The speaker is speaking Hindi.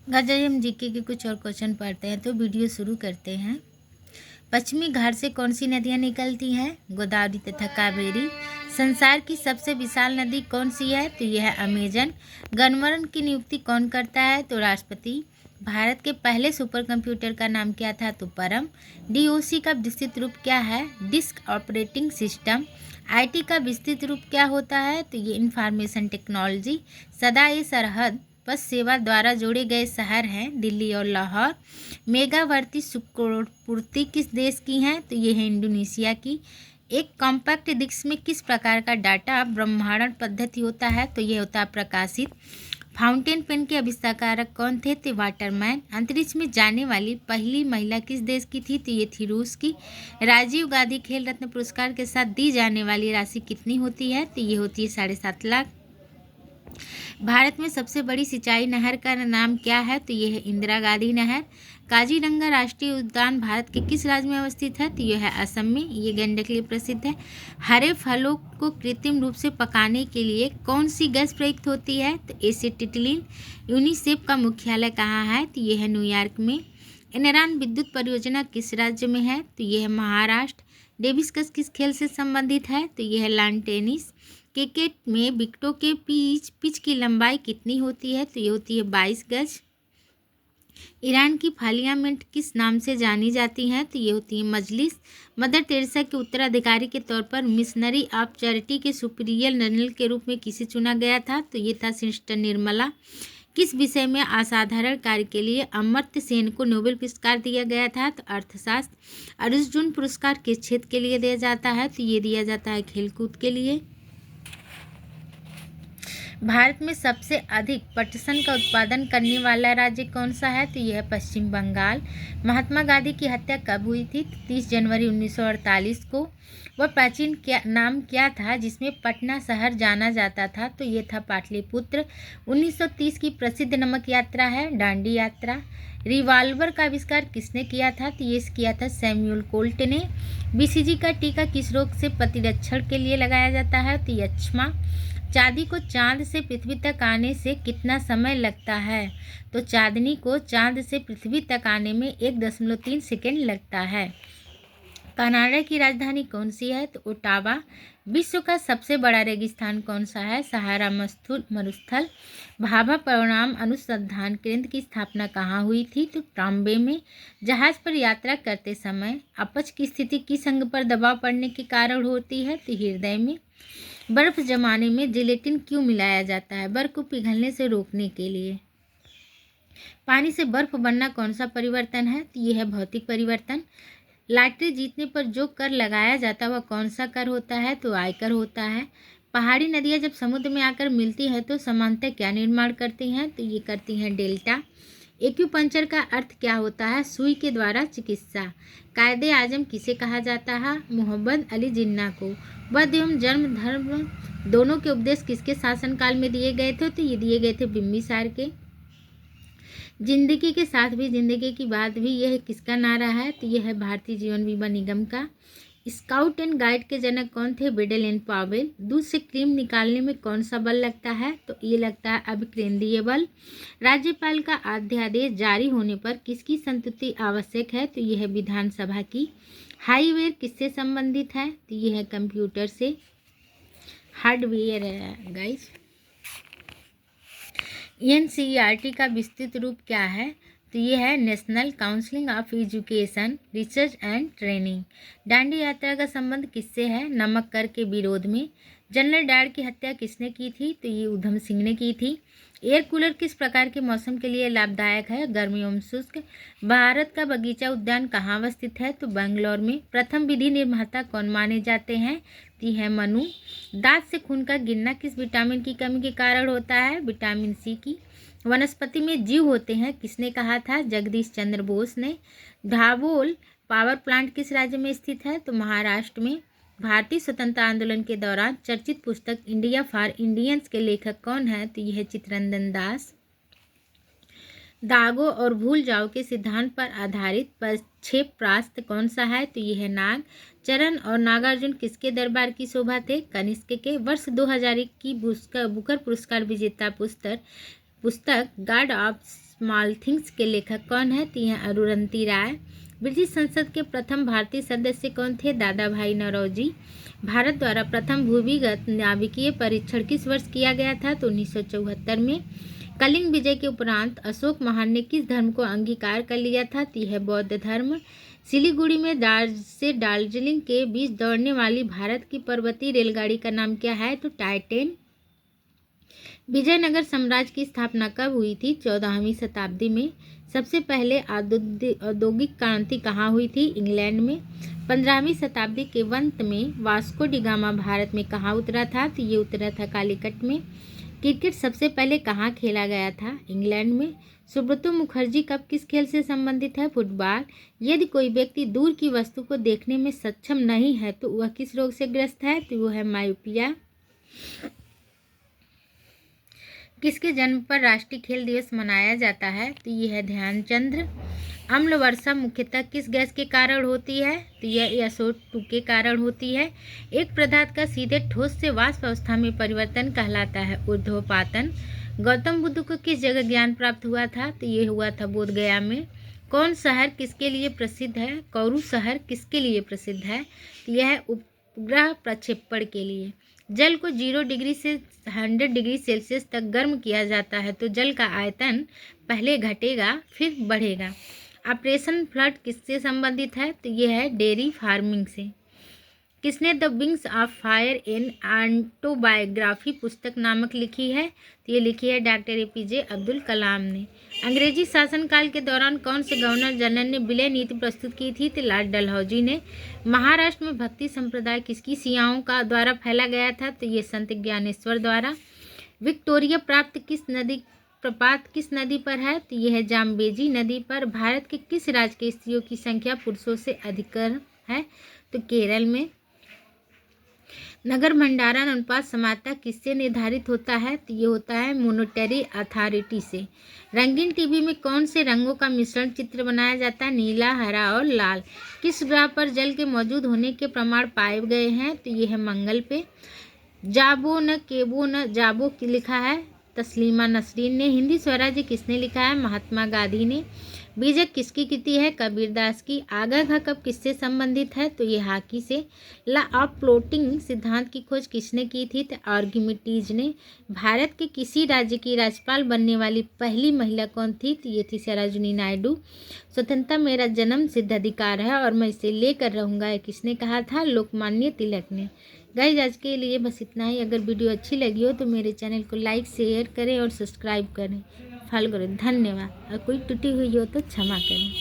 गाइस हम जीके के कुछ और क्वेश्चन पढ़ते हैं तो वीडियो शुरू करते हैं। पश्चिमी घाट से कौन सी नदियाँ निकलती हैं? गोदावरी तथा कावेरी। संसार की सबसे विशाल नदी कौन सी है? तो यह है अमेजन। गवर्नर की नियुक्ति कौन करता है? तो राष्ट्रपति। भारत के पहले सुपर कंप्यूटर का नाम क्या था? तो परम। डीओसी का विस्तृत रूप क्या है? Disk operating system. आईटी का विस्तृत रूप क्या होता है? तो ये इंफॉर्मेशन टेक्नोलॉजी। सदा सरहद बस सेवा द्वारा जोड़े गए शहर हैं दिल्ली और लाहौर। मेगावर्ती सुक्रोपूर्ति किस देश की हैं? तो ये है इंडोनेशिया की। एक कॉम्पैक्ट डिस्क में किस प्रकार का डाटा ब्रह्मांड पद्धति होता है? तो ये होता है प्रकाशित। फाउंटेन पेन के आविष्कारक कौन थे? तो वाटरमैन। अंतरिक्ष में जाने वाली पहली महिला किस देश की थी? तो ये थी रूस की। राजीव गांधी खेल रत्न पुरस्कार के साथ दी जाने वाली राशि कितनी होती है? तो ये होती है 7.5 लाख। भारत में सबसे बड़ी सिंचाई नहर का नाम क्या है? तो ये है इंदिरा गांधी नहर। काजीरंगा राष्ट्रीय उद्यान भारत के किस राज्य में अवस्थित है? तो यह है असम में। ये गंडक के लिए प्रसिद्ध है। हरे फलों को कृत्रिम रूप से पकाने के लिए कौन सी गैस प्रयुक्त होती है? तो एसिटिलीन। यूनिसेफ का मुख्यालय कहाँ है? तो यह है न्यूयॉर्क में। एनरान विद्युत परियोजना किस राज्य में है? तो यह है महाराष्ट्र। डेविस कप किस खेल से संबंधित है? तो यह है लॉन टेनिस। क्रिकेट में विकेटों के पिच की लंबाई कितनी होती है? तो ये होती है 22 गज। ईरान की पार्लियामेंट किस नाम से जानी जाती हैं? तो ये होती है मजलिस। मदर टेरेसा के उत्तराधिकारी के तौर पर मिशनरी ऑफ चैरिटी के सुपीरियर जनरल के रूप में किसे चुना गया था? तो ये था सिस्टर निर्मला। किस विषय में असाधारण कार्य के लिए अमर्त्य सेन को नोबेल पुरस्कार दिया गया था? तो अर्थशास्त्र। अर्जुन पुरस्कार किस क्षेत्र के लिए दिया जाता है? तो ये दिया जाता है खेलकूद के लिए। भारत में सबसे अधिक पटसन का उत्पादन करने वाला राज्य कौन सा है? तो यह है पश्चिम बंगाल। महात्मा गांधी की हत्या कब हुई थी? 30 जनवरी 1948 को। वह प्राचीन नाम क्या था जिसमें पटना शहर जाना जाता था? तो ये था पाटलिपुत्र। 1930 की प्रसिद्ध नमक यात्रा है दांडी यात्रा। रिवाल्वर का आविष्कार किसने किया था? तो ये किया था सैमुअल कोल्ट ने। बीसीजी का टीका किस रोग से प्रतिरक्षण के लिए लगाया जाता है? तो यक्ष्मा। चांदी को चांद से पृथ्वी तक आने से कितना समय लगता है? तो चांदनी को चांद से पृथ्वी तक आने में 1.3 सेकेंड लगता है। कनाडा की राजधानी कौन सी है? तो ओटावा। विश्व का सबसे बड़ा रेगिस्तान कौन सा है? सहारा मरुस्थल। भाभा परिणाम अनुसंधान केंद्र की स्थापना कहाँ हुई थी? तो ट्राम्बे में। जहाज पर यात्रा करते समय अपच की स्थिति किस अंग पर दबाव पड़ने के कारण होती है? तो हृदय में। बर्फ जमाने में जिलेटिन क्यों मिलाया जाता है? बर्फ को पिघलने से रोकने के लिए। पानी से बर्फ बनना कौन सा परिवर्तन है? तो यह है भौतिक परिवर्तन। लॉटरी जीतने पर जो कर लगाया जाता है वह कौन सा कर होता है? तो आयकर होता है। पहाड़ी नदियाँ जब समुद्र में आकर मिलती है तो समानतः क्या निर्माण करती हैं? तो ये करती हैं डेल्टा। एक्यूपंक्चर का अर्थ क्या होता है? सुई के द्वारा चिकित्सा। कायदे आजम किसे कहा जाता है? मोहम्मद अली जिन्ना को। वध एवं जन्म धर्म दोनों के उपदेश किसके शासनकाल में दिए गए थे? तो ये दिए गए थे बिम्बिसार के। जिंदगी के साथ भी जिंदगी की बात भी, यह किसका नारा है? तो यह है भारतीय जीवन बीमा निगम का। स्काउट एंड गाइड के जनक कौन थे? Bedal and Pavel. दूध से क्रीम निकालने में कौन सा बल लगता है? तो ये लगता है अभिकेंद्रीय बल। राज्यपाल का अध्यादेश जारी होने पर किसकी संतुष्टि आवश्यक है? तो यह है विधानसभा की। हार्डवेयर किससे संबंधित है? तो यह है कंप्यूटर से। हार्डवेयर है गाइस। एनसीईआरटी का विस्तृत रूप क्या है? तो ये है national council of education research and training. Dandi यात्रा का संबंध किससे है? नमक कर के विरोध में। जनरल डायर की हत्या किसने की थी? तो ये उधम सिंह ने की थी। एयर कूलर किस प्रकार के मौसम के लिए लाभदायक है? गर्मी एवं शुष्क। भारत का बगीचा उद्यान कहाँ अवस्थित है? तो बेंगलोर में। प्रथम विधि निर्माता कौन माने जाते हैं? तो है मनु। दांत से खून का गिरना किस विटामिन की कमी के कारण होता है? विटामिन सी की। वनस्पति में जीव होते हैं किसने कहा था? जगदीश चंद्र बोस ने। ढाबोल पावर प्लांट किस राज्य में स्थित है? तो महाराष्ट्र में। भारतीय स्वतंत्रता आंदोलन के दौरान चर्चित पुस्तक इंडिया फॉर इंडियंस के लेखक कौन है? तो यह है चित्तरंजन दास। दागो और भूल जाओ के सिद्धांत पर आधारित प्रक्षेप्यास्त्र कौन सा है? तो यह है नाग। चरण और नागार्जुन किसके दरबार की शोभा थे? कनिष्क के। वर्ष 2001 की बुकर पुरस्कार विजेता पुस्तक गार्ड ऑफ स्मॉल थिंग्स के लेखक कौन है? तो यह अरुंधति राय। ब्रिटिश संसद के प्रथम भारतीय सदस्य कौन थे? दादा भाई नौरोजी। भारत द्वारा प्रथम भूमिगत नाभिकीय परीक्षण किस वर्ष किया गया था? तो 1974 में। कलिंग विजय के उपरांत अशोक महान ने किस धर्म को अंगीकार कर लिया था? तो यह बौद्ध धर्म। सिलीगुड़ी में दार्जिलिंग के बीच दौड़ने वाली भारत की पर्वतीय रेलगाड़ी का नाम क्या है? तो टाइटेन। विजयनगर साम्राज्य की स्थापना कब हुई थी? 14वीं शताब्दी में। सबसे पहले औद्योगिक क्रांति कहाँ हुई थी? इंग्लैंड में। 15वीं शताब्दी के अंत में वास्को डी गामा भारत में कहाँ उतरा था? तो ये उतरा था कालीकट में। क्रिकेट सबसे पहले कहाँ खेला गया था? इंग्लैंड में। सुब्रतो मुखर्जी कब किस खेल से संबंधित है? फुटबॉल। यदि कोई व्यक्ति दूर की वस्तु को देखने में सक्षम नहीं है तो वह किस रोग से ग्रस्त है? तो वह है मायोपिया। किसके जन्म पर राष्ट्रीय खेल दिवस मनाया जाता है? तो यह है ध्यानचंद्र। अम्ल वर्षा मुख्यतः किस गैस के कारण होती है? तो यह SO2 के कारण होती है। एक पदार्थ का सीधे ठोस से वाष्प अवस्था में परिवर्तन कहलाता है ऊर्ध्वपातन। गौतम बुद्ध को किस जगह ज्ञान प्राप्त हुआ था? तो ये हुआ था बोध गया में। कौन शहर किसके लिए प्रसिद्ध है? कौरू शहर किसके लिए प्रसिद्ध है? तो यह उपग्रह प्रक्षेपण के लिए। जल को 0 डिग्री से 100 डिग्री सेल्सियस तक गर्म किया जाता है तो जल का आयतन पहले घटेगा फिर बढ़ेगा। ऑपरेशन फ्लड किससे संबंधित है? तो यह है डेयरी फार्मिंग से। किसने the wings of fire an autobiography पुस्तक नामक लिखी है? तो ये लिखी है डॉक्टर APJ अब्दुल कलाम ने। अंग्रेजी शासनकाल के दौरान कौन से गवर्नर जनरल ने विलय नीति प्रस्तुत की थी? तो लॉर्ड डलहौजी ने। महाराष्ट्र में भक्ति संप्रदाय किसकी सियाओं का द्वारा फैला गया था? तो ये संत ज्ञानेश्वर द्वारा। विक्टोरिया प्रपात किस नदी पर है? तो यह है जाम्बेजी नदी पर। भारत के किस राज्य के स्त्रियों की संख्या पुरुषों से अधिक है? तो केरल में। नगर भंडारण अनुपात समानता किससे निर्धारित होता है? तो ये होता है मॉनेटरी अथॉरिटी से। रंगीन टीवी में कौन से रंगों का मिश्रण चित्र बनाया जाता है? नीला, हरा और लाल। किस ग्रह पर जल के मौजूद होने के प्रमाण पाए गए हैं? तो ये है मंगल पे। जाबो न केबो न जाबो लिखा है तस्लीमा नसरीन ने। हिंदी स्वराज्य किसने लिखा है? महात्मा गांधी ने। बीजक किसकी कृति है? कबीरदास की। आगह कब किससे संबंधित है? तो ये हाकी से। लॉ ऑफ फ्लोटिंग सिद्धांत की खोज किसने की थी? तो आर्किमिडीज ने। भारत के किसी राज्य की राज्यपाल बनने वाली पहली महिला कौन थी? तो ये थी सरोजिनी नायडू। स्वतंत्रता मेरा जन्म सिद्ध अधिकार है और मैं इसे लेकर रहूँगा, किसने कहा था? लोकमान्य तिलक ने। गाइस आज के लिए बस इतना ही। अगर वीडियो अच्छी लगी हो तो मेरे चैनल को लाइक शेयर करें और सब्सक्राइब करें, फॉलो करें। धन्यवाद। और कोई टूटी हुई हो तो क्षमा करें।